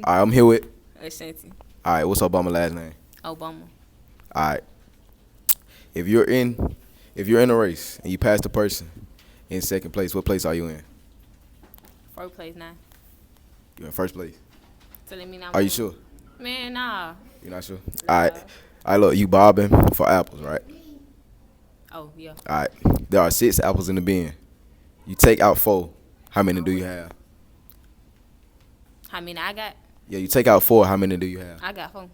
All right, I'm here with. Ashanti. All right, what's Obama last name? Obama. All right. If you're in a race and you pass the person in second place, what place are you in? First place now. You're in first place. So let me not. Are you sure? Man, nah. You're not sure? All right. All right, look, you bobbing for apples, right? Oh yeah. All right. There are 6 apples in the bin. You take out 4. How many do you have? How many I got? Yeah, you take out 4. How many do you have? I got 4. All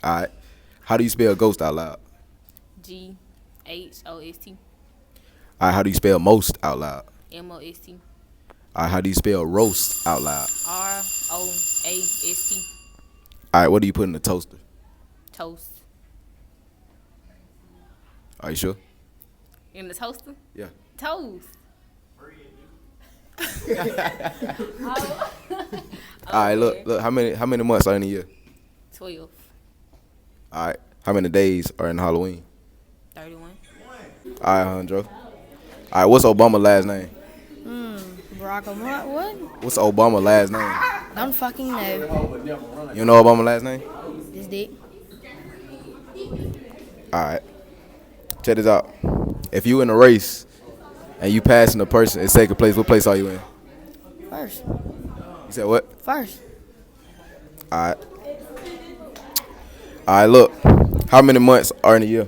right. How do you spell ghost out loud? GHOST. All right. How do you spell most out loud? MOST. All right. How do you spell roast out loud? ROAST. All right. What do you put in the toaster? Toast. Are you sure? In the toaster? Yeah. Toast. All right. Look. How many months are in a year? 12. All right. How many days are in Halloween? 31. All right, Alejandro. All right. What's Obama's last name? Barack Obama. What? What's Obama's last name? I don't fucking know. You know Obama's last name? This dick. All right. Check this out. If you in a race and you passing a person in second place, what place are you in? First. You said what? First. All right. All right, look. How many months are in a year?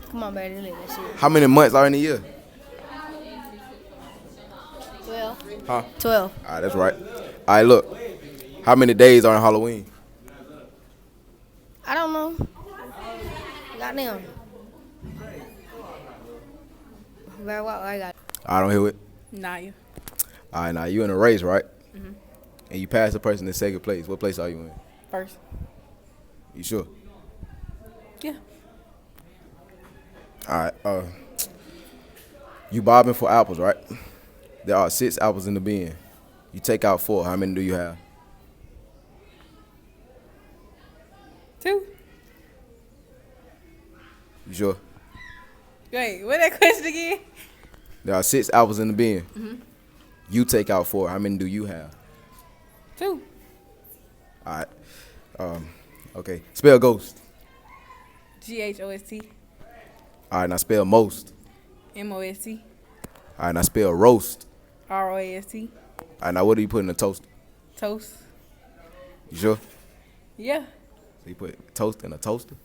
Come on, baby. Look at that shit. How many months are in a year? 12. Huh? 12. All right, that's right. All right, look. How many days are in Halloween? I don't know. Goddamn. Very well, I got. I don't hear it. Naya. All right, now you in a race, right? Mm-hmm. And you pass the person in second place. What place are you in? First. You sure? Yeah. All right. You bobbing for apples, right? There are 6 apples in the bin. You take out 4. How many do you have? 2. You sure? Wait, what that question again? There are 6 apples in the bin. Mm-hmm. You take out 4. How many do you have? 2. All right. Okay. Spell ghost. GHOST. All right. Now spell most. MOST. All right. Now spell roast. ROAST. All right. Now what do you put in the toaster? Toast. You sure? Yeah. So you put toast in a toaster?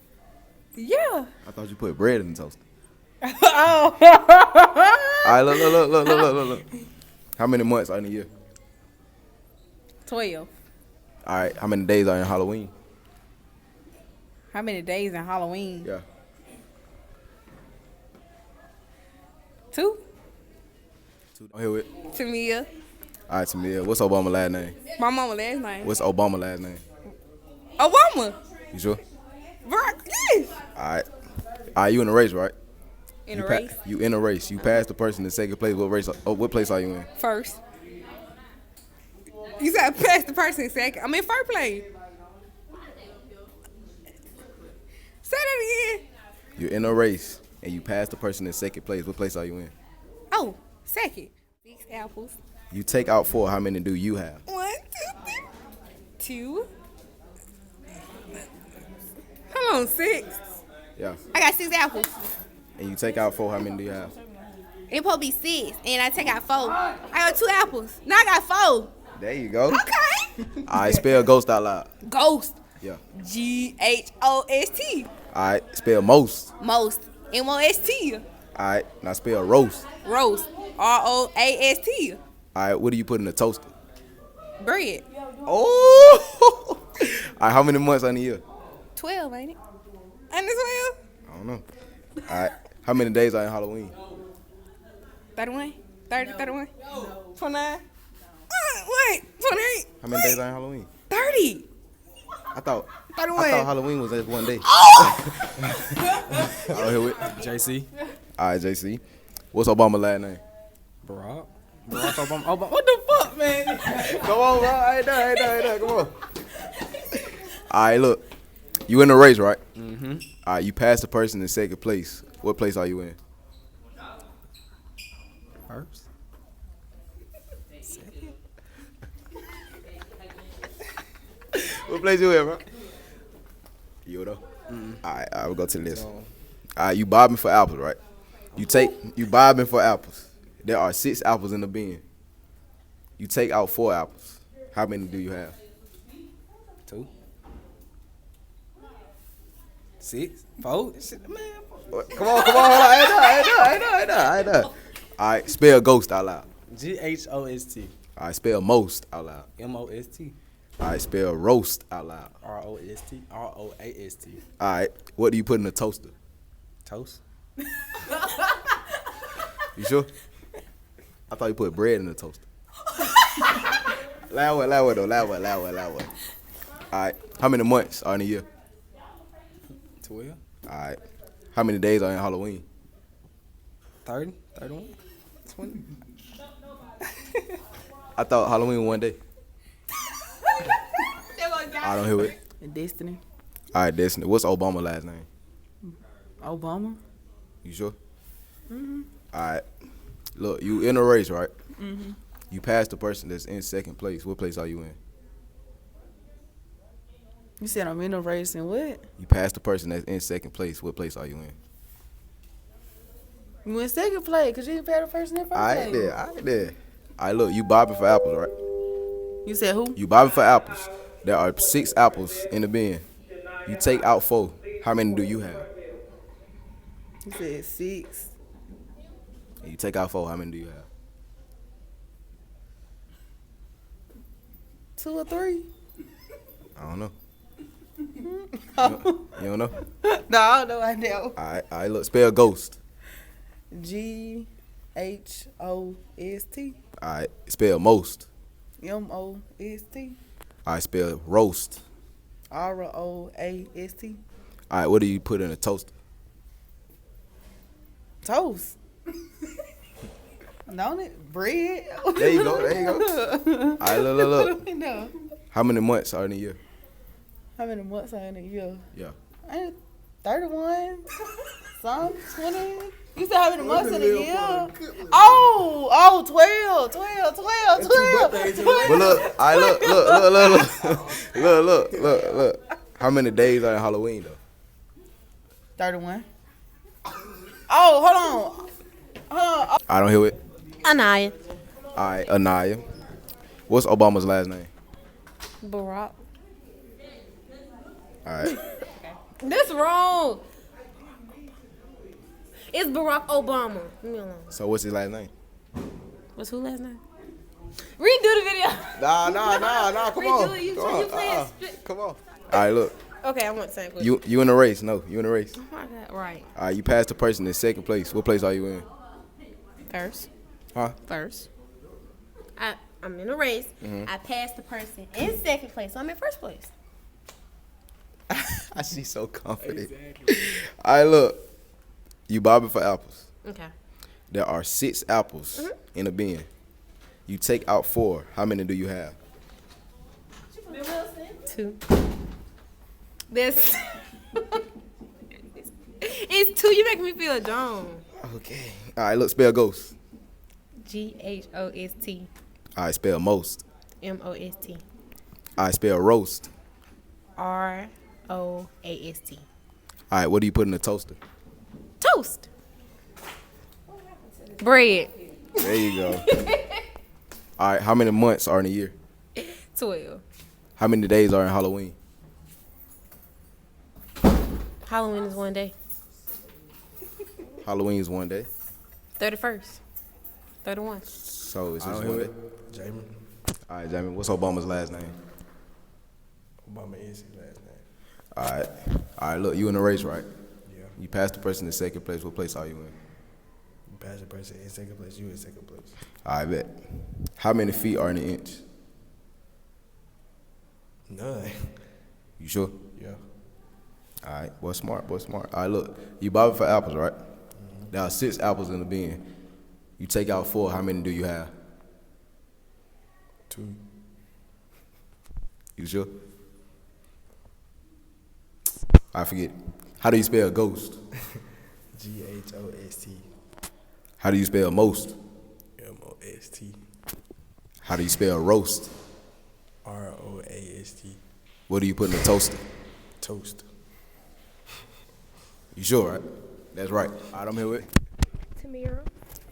Yeah. I thought you put bread in the toaster. Oh. All right. Look. How many months are in a year? 12. All right. How many days are in Halloween? How many days in Halloween? Yeah. 2. 2. Don't hear it. Tamia. All right, Tamia. What's Obama's last name? My mama last name. What's Obama's last name? Obama. You sure? Barack. Yes. All right. All right. You in a race, right? In a race. You in a race. You pass the person in second place. What place are you in? First. You said pass the person in second. I'm in first place. Say that again. You're in a race and you pass the person in second place. What place are you in? Oh, second. 6 apples. You take out 4. How many do you have? 1, 2, 3. 2. Hold on, 6. Yeah. I got 6 apples. And you take out 4. How many do you have? It supposed to be 6, and I take out 4. I got 2 apples. Now I got 4. There you go. Okay. All right. Spell ghost out loud. Ghost. Yeah. GHOST. All right. Spell most. Most. MOST. All right. Now spell roast. Roast. ROAST. All right. What do you put in the toaster? Bread. Oh. All right. How many months are in a year? 12, ain't it? Ain't it 12? I don't know. All right. How many days are in Halloween? 31? 30, 31? 29? Wait, 28? How many days are in Halloween? 30. I thought 31. Halloween was just one day. Oh! I don't hear it. JC. All right, JC. What's Obama's last name? Barack Obama. What the fuck, man? Come on, bro. I ain't done. Come on. All right, look. You in a race, right? Mm-hmm. All right, you passed the person in second place. What place are you in? First. Second. What place you in, bro? Yodo. All right, we'll go to the list. So, All right, you bobbing for apples, right? You bobbing for apples. There are 6 apples in the bin. You take out 4 apples. How many do you have? 2. 6. 4. Shit, man. Come on, hold on. I know. All right, spell ghost out loud. GHOST. All right, spell most out loud. MOST. All right, spell roast out loud. ROST. ROAST. All right, what do you put in the toaster? Toast. You sure? I thought you put bread in the toaster. Loud one though. All right, how many months are in a year? 12. All right, how many days are in Halloween? 30. 31. 20. I thought Halloween was one day. I don't hear it. Destiny. All right, Destiny. What's Obama's last name? Obama. You sure? All right. Look, you in a race, right? You pass the person that's in second place. What place are you in? You said I'm in a race and what? You pass the person that's in second place. What place are you in? You in second place because you didn't pay the person in first I place. ain't there. All right, look, you bobbing for apples, right? You said who? You bobbing for apples. There are 6 apples in the bin. You take out 4. How many do you have? You said 6. You take out 4. How many do you have? 2 or 3? I don't know. You don't know? No, I don't know. I know. All right, look, spell ghost. GHOST. All right, spell most. MOST. All right, spell roast. ROAST. All right, what do you put in a toaster? Toast. Don't it? Bread. There you go. All right, look. No. How many months are in a year? How many months are in a year? Yeah. Ain't 31. Some 20. You said how many months in a year? Oh, 12. But look, all right, look. How many days are in Halloween though? 31. Oh, hold on. I don't hear it. Anaya. All right, Anaya. What's Obama's last name? Barack. All right. That's wrong. It's Barack Obama. Leave me alone. So what's his last name? What's who last name? Redo the video. Nah. Come Redo on. it. You Come on. playing split. Come on. All right, look. Okay, I want the same question. You in a race? No, you in a race. Oh my God. Right. All right, you passed the person in second place. What place are you in? First. Huh? First. I'm in a race. I passed the person in second place, so I'm in first place. She's so confident. All right, look. You bobbing for apples. Okay. There are 6 apples in a bin. You take out 4. How many do you have? 2. There's. It's 2. You make me feel dumb. Okay. All right, look. Spell ghost. GHOST. All right, spell most. MOST. All right, spell roast. ROAST. All right, what do you put in the toaster? Toast. Bread. There you go. All right, how many months are in a year? 12. How many days are in Halloween? Halloween is one day. Halloween is one day. 31st. 31. So it's just I don't one hear day. it. Jamie. All right, Jamie, what's Obama's last name? Obama is his last name. All right, look, you in a race, right? Yeah. You passed the person in second place. What place are you in? You pass the person in second place. You in second place. All right, bet. How many feet are in an inch? None. You sure? Yeah. All right, boy, smart. All right, look, you bobbing for apples, right? There are 6 apples in the bin. You take out 4. How many do you have? 2. You sure? I forget. How do you spell ghost? GHOST. How do you spell most? R-O-S-T. How do you spell roast? R-O-A-S-T. What do you put in the toaster? Toast. You sure, right? That's right. All right, I'm here with. Tamira.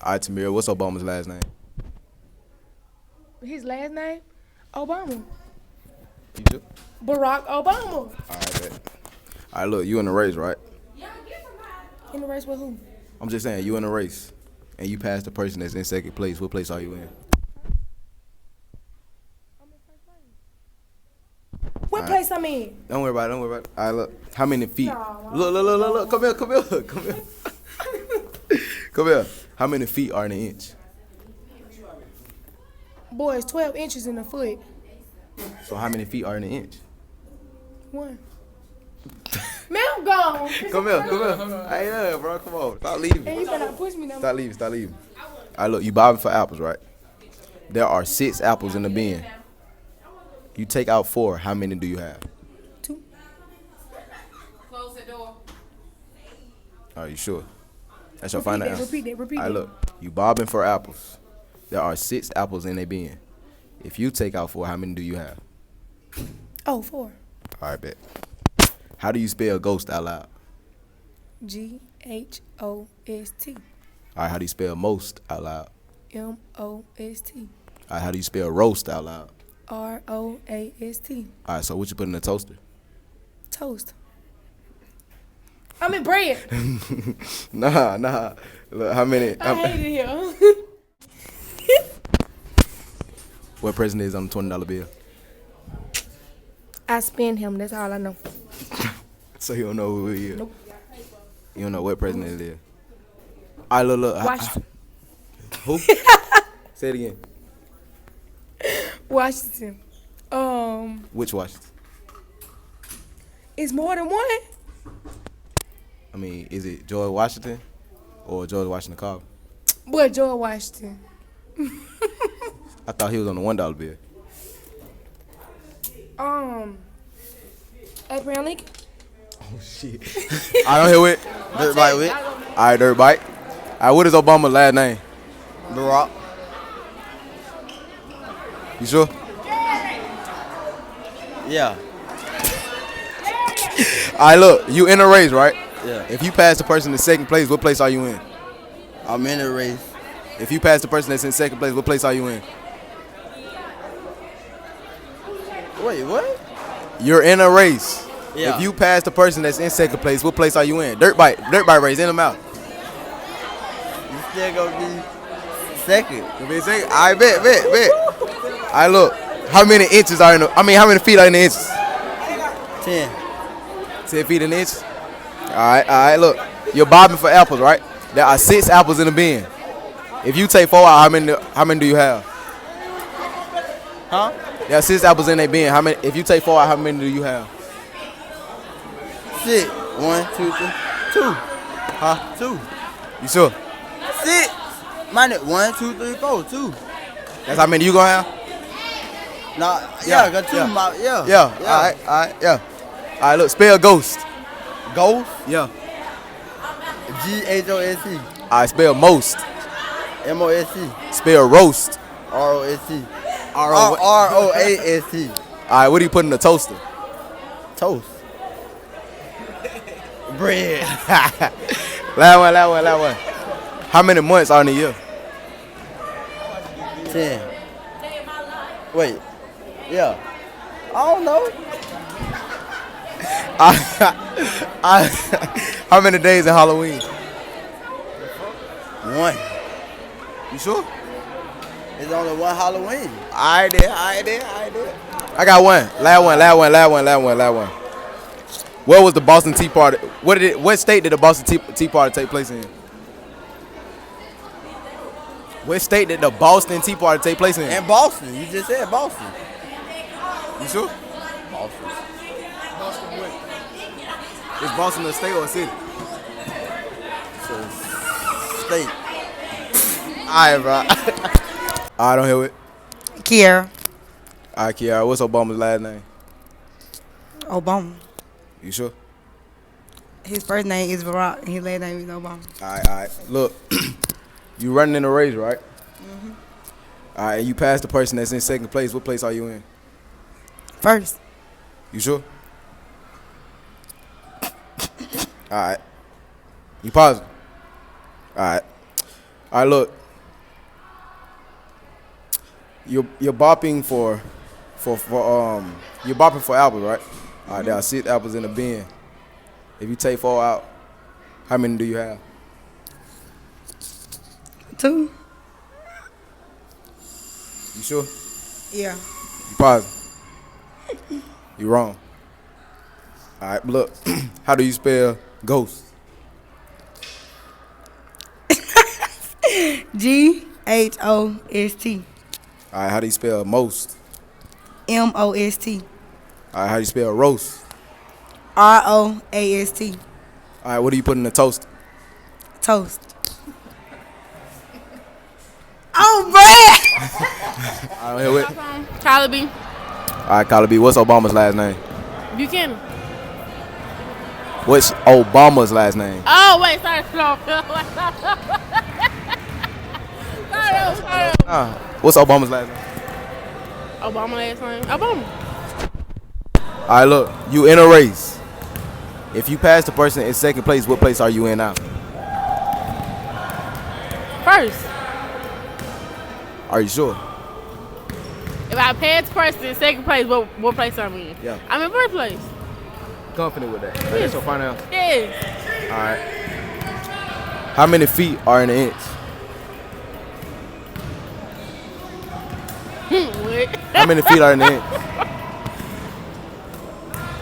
All right, Tamira, what's Obama's last name? His last name? Obama. You sure? Barack Obama. All right, bet. All right, look, you in the race, right? In the race with who? I'm just saying, you in the race, and you pass the person that's in second place. What place are you in? What place I'm in? Don't worry about it. Don't worry about it. All right, look. How many feet? No. Look. Come here. Come here. How many feet are in an inch? Boy, it's 12 inches in a foot. So how many feet are in an inch? One. Man, I'm gone. Come here. I ain't there, bro. Come on. Stop leaving. And you better not push me no more. Stop leaving. All right, look. You bobbing for apples, right? There are 6 apples in the bin. You take out 4. How many do you have? 2. Close the door. Are you sure? That's your final answer. Repeat All right, that. look. You bobbing for apples. There are 6 apples in a bin. If you take out 4, how many do you have? Oh, 4. All right, bet. How do you spell ghost out loud? Ghost. All right, how do you spell most out loud? Most. All right, how do you spell roast out loud? Roast. All right, so what you put in the toaster? Toast. I mean bread. Nah. Look, how many? I hate it here. What president is on the $20 bill? I spend him. That's all I know. So you don't know who he is? Nope. You don't know what president it is? All right, look. Washington. Who? Say it again. Washington. Which Washington? It's more than one. I mean, is it George Washington or George Washington Carver? Boy, George Washington. I thought he was on the $1 bill. Abraham Lincoln. Oh shit! I don't hear it. Dirt bike with All right, dirt bike. All right, what is Obama's last name? Barack. You sure? Yeah. All right, look, you in a race, right? Yeah. If you pass the person in second place, what place are you in? I'm in a race. If you pass the person that's in second place, what place are you in? Wait, what? You're in a race. Yeah. If you pass the person that's in second place, what place are you in? Dirt bike race, in the mouth. You still gonna be second. I bet. All right, look, how many inches are in the? I mean, how many feet are in the inches? 10. 10 feet in the inches. All right, look, you're bobbing for apples, right? There are 6 apples in the bin. If you take 4 out, how many do you have? Huh? There are 6 apples in a bin. How many? If you take 4 out, how many do you have? 6. 1, 2, 3. 2. Huh? 2. You sure? 6. Minus 1, 2, 3, 4. 2. That's how many you gonna have? Nah, Yeah, yeah, got 2. yeah. Yeah. All right, yeah. All right, look, spell ghost. Ghost. Yeah. G-H-O-S-T. All right, spell most. M-O-S-T. Spell roast. R-O-S-T. R-O- R-O-A-S-T. All right, what do you put in the toaster? Toast. Bread. Last one. How many months are in a year? 10. Wait. Yeah. I don't know. How many days in Halloween? 1. You sure? It's only one Halloween. I did. I got one. Last one. Where was the Boston Tea Party? What state did the Boston Tea Party take place in? What state did the Boston Tea Party take place in? In Boston. You just said Boston. You sure? Boston. Is Boston a state or a city? It's a state. Alright, bro. I don't hear it. Kiara. Alright, Kiara, what's Obama's last name? Obama. You sure? His first name is Barack, and his last name is Obama. Alright. Look, you running in a race, right? All right, and you pass the person that's in second place. What place are you in? First. You sure? All right. You positive? All right. All right. Look, you're bopping for you're bopping for apples, right? All right. There are 6 apples in the bin. If you take 4 out, how many do you have? 2. You sure? Yeah. You positive? You wrong. All right. Look, how do you spell ghost? GHOST. All right. How do you spell most? MOST. All right. How do you spell roast? ROAST. All right. What do you put in the toaster? Toast. Oh, Brad! I don't hear it. Tyler B. All right, Carla B. What's Obama's last name? Buchanan. What's Obama's last name? Oh, wait, sorry. Sorry. What's Obama's last name? Obama last name. Obama. All right, look, you in a race. If you pass the person in second place, what place are you in now? First. Are you sure? If I pass the person in second place, what place am I in? Yeah. I'm in first place. Confident with that. That's your final answer. Yes. All right. How many feet are in an inch? What? How many feet are in an inch?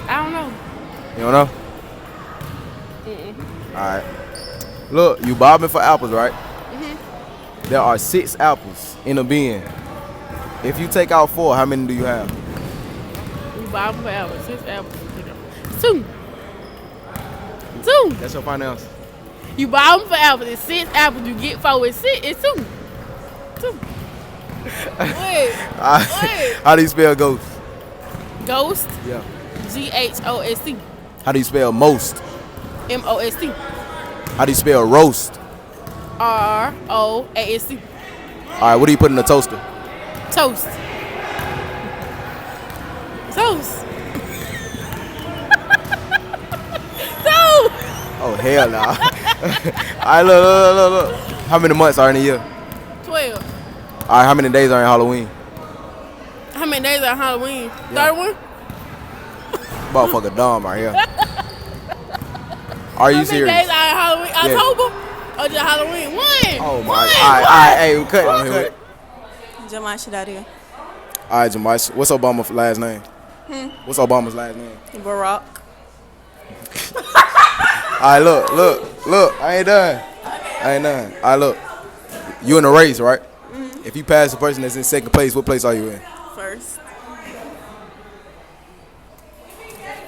I don't know. You don't know? All right. Look, you bobbing for apples, right? There are 6 apples in a bin. If you take out 4, how many do you have? You buy them for apples. 6 apples. 2. 2. That's your final answer. You buy them for apples. It's 6 apples. You get 4. It's 6. It's 2. 2. Wait. How do you spell ghost? Ghost. Yeah. GHOST. How do you spell most? MOST. How do you spell roast? ROAST. All right, what do you put in the toaster? Toast. Toast. Toast. Oh, hell nah. All right, look. How many months are in a year? 12. All right, how many days are in Halloween? How many days are Halloween? 31? Motherfucker dumb right here. Are you How many serious? days are in Halloween? Yeah. October? Or just Halloween? One. Oh my. One. All right, hey, cut. Jamai Shadadia. All right, Jamai. What's Obama's last name? What's Obama's last name? Barack. All right, look. I ain't done. All right, look. You in a race, right? If you pass the person that's in second place, what place are you in? First.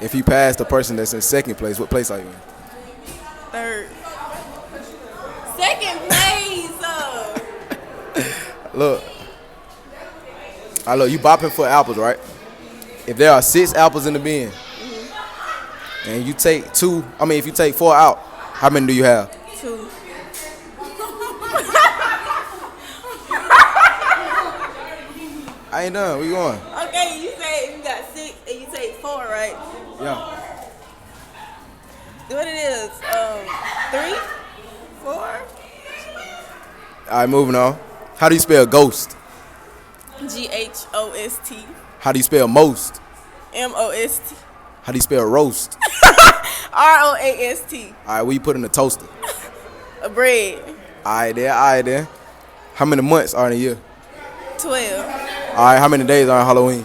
If you pass the person that's in second place, what place are you in? Third. Second place. Look. All right, look. You bopping for apples, right? If there are 6 apples in the bin, and you take if you take 4 out, how many do you have? 2. I ain't done. Where you going? Okay, you say you got 6 and you take 4, right? Yeah. What it is? 3, 4. All right, moving on. How do you spell ghost? GHOST. How do you spell most? MOST. How do you spell roast? ROAST. All right, what you put in the toaster? A bread. All right, there. How many months are in a year? 12. All right, how many days are in Halloween?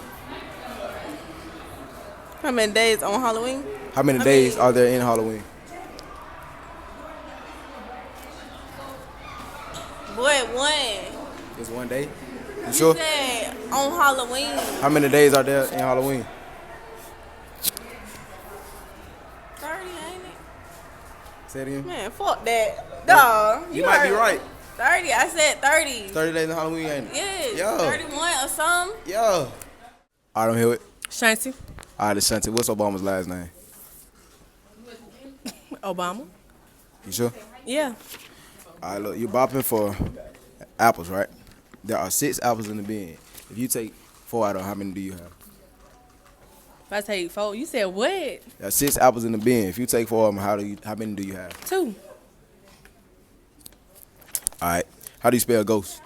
How many days on Halloween? How many days are there in Halloween? Boy, 1. It's 1 day. You You sure? said on Halloween. How many days are there in Halloween? 30, ain't it? Say it again. Man, fuck that. Dawg. You might be heard- right. 30. I said 30. 30 days in Halloween, ain't it? Yes. Yo. 31 or something. Yo. I don't hear it. Shanty. All right, Ashanti. What's Obama's last name? Obama. You sure? Yeah. All right, look. You bopping for apples, right? There are 6 apples in the bin. If you take 4 out, how many do you have? If I take 4, you said what? There are 6 apples in the bin. If you take 4 of them, how many do you have? 2. All right. How do you spell ghost?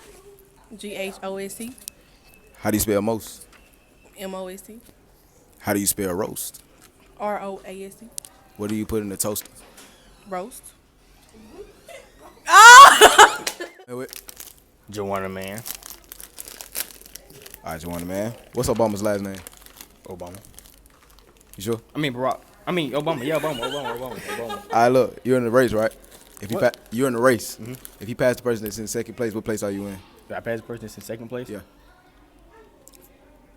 GHOST. How do you spell most? MOST. How do you spell roast? ROAST. What do you put in the toaster? Roast. Hey, wait. Joanna, man. All right, Joanna, man. What's Obama's last name? Obama. You sure? I mean, Barack. I mean, Obama. Yeah, Obama. All right, look. You're in the race, right? If you What? you're in the race. If you pass the person that's in second place, what place are you in? Did I pass the person that's in second place? Yeah.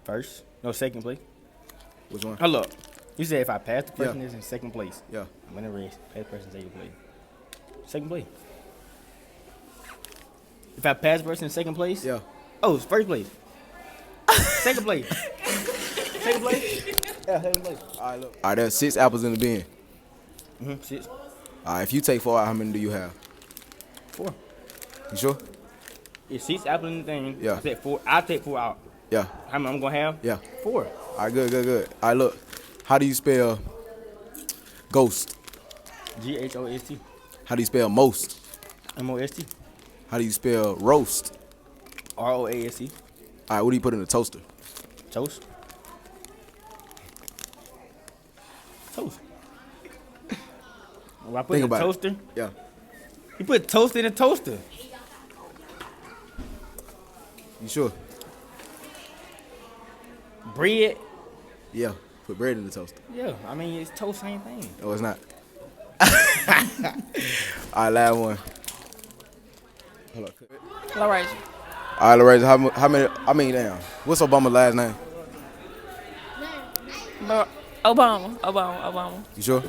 First? No, second place. Which one? Oh, look. You said if I pass the person Yeah. that's in second place, Yeah. I'm in the race. Pass the person in second place. Second place. If I pass the person in second place? Yeah. Oh, it's first place. Second place. Second place? Yeah, second place. All right, look. All right, there's 6 apples in the bin. 6. All right, if you take 4 out, how many do you have? 4. You sure? It's 6 apples in the thing. Yeah. I said 4. I'll take 4 out. Yeah. How many I'm going to have? Yeah. 4. All right, good. All right, look. How do you spell ghost? GHOST. How do you spell most? MOST. How do you spell roast? ROAST. All right, what do you put in the toaster? Toast. Toast. Well, I put Think in the about it. toaster. Yeah. You put toast in the toaster. You sure? Bread. Yeah. Put bread in the toaster. Yeah, I mean it's toast, same thing. No, it's not. All right, last one. Hold up. All right. All right, Lorraine, how many? I mean, damn. What's Obama's last name? Obama. You sure?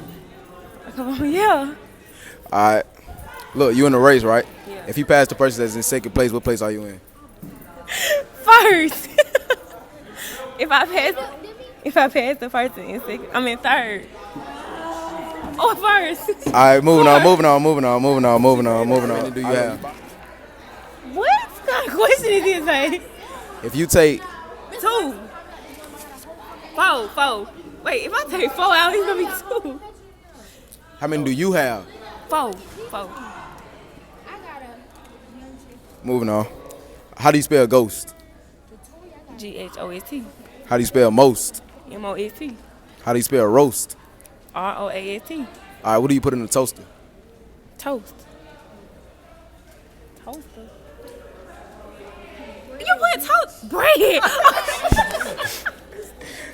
Yeah. All right. Look, you in the race, right? Yeah. If you pass the person that's in second place, what place are you in? First. if I pass the person in second, I'm in third. Oh, first. All right, moving on. How many do you have? What kind of question is this, man? If you take 2. 4. Wait, if I take 4 out, it's gonna be 2. how many do you have? 4. Moving on. How do you spell ghost? GHOST. How do you spell most? MOST. How do you spell roast? ROAST. All right, what do you put in the toaster? Toast. Toaster. You put toast bread.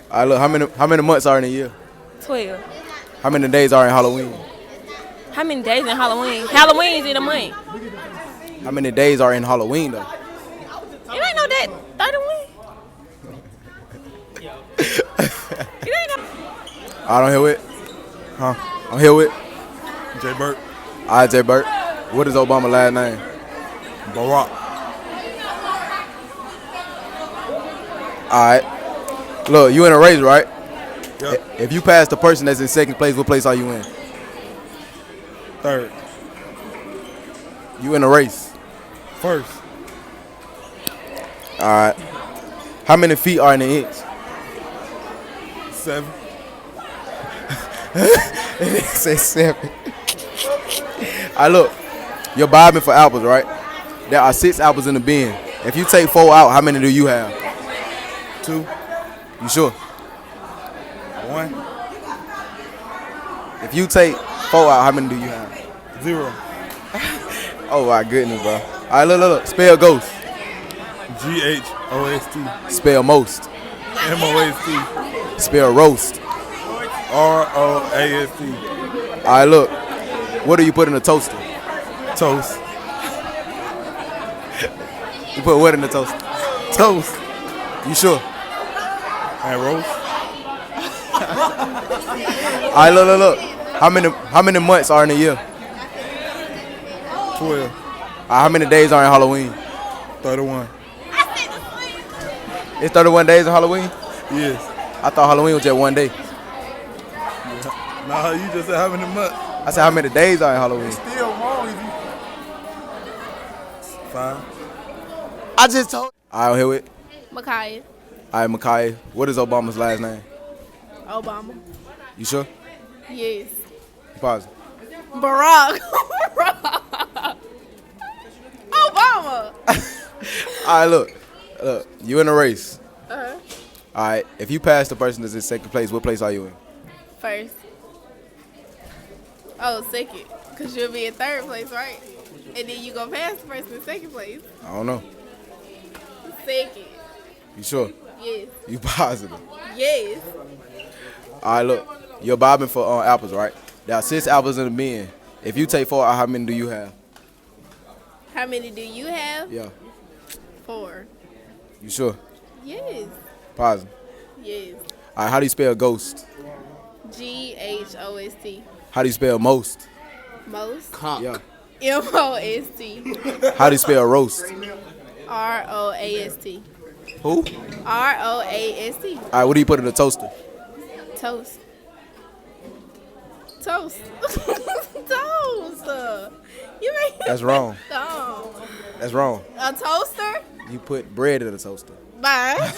All right, look, how many months are in a year? 12. How many days are in Halloween? How many days in Halloween? Halloween's in a month. How many days are in Halloween though? It ain't no that 31. It ain't no. I don't hear it. Huh? I'm here with Jay Burt. All right, Jay Burt. What is Obama's last name? Barack. All right. Look, you in a race, right? Yeah. If you pass the person that's in second place, what place are you in? Third. You in a race. First. All right. How many feet are in an inch? 7. Say 7. All right, look. You're bobbing for apples, right? There are 6 apples in the bin. If you take 4 out, how many do you have? 2. You sure? 1. If you take 4 out, how many do you have? 0. Oh my goodness, bro. All right, look. Spell ghost. GHOST. Spell most. MOST. Spell roast. ROAST. All right, look. What do you put in the toaster? Toast. You put what in the toaster? Toast. You sure? And roast. All right, look. How many months are in a year? 12. All right, how many days are in Halloween? 31. It's 31 days in Halloween? Yes. I thought Halloween was just one day. Nah, you just said how many months? I said how many days are in Halloween? Still wrong if you. 5. I just told. All right, here with. Micaiah. All right, Makai. What is Obama's last name? Obama. You sure? Yes. Pause. Barack. Obama. All right, look. You in a race. Uh-huh. All right. If you pass the person that's in second place, what place are you in? First. Oh, second. Because you'll be in third place, right? And then you gonna pass the person in second place. I don't know. Second. You sure? Yes. You positive? Yes. All right, look. You're bobbing for apples, right? There are 6 apples in the bin. If you take 4 out, how many do you have? How many do you have? Yeah. 4. You sure? Yes. Positive. Yes. All right, how do you spell ghost? Ghost. How do you spell most? Most. Yeah. Most. How do you spell roast? Roast. Who? Roast. All right, what do you put in a toaster? Toast. Toast. Toast. You make That's wrong. No. That's wrong. A toaster? You put bread in a toaster. Bye.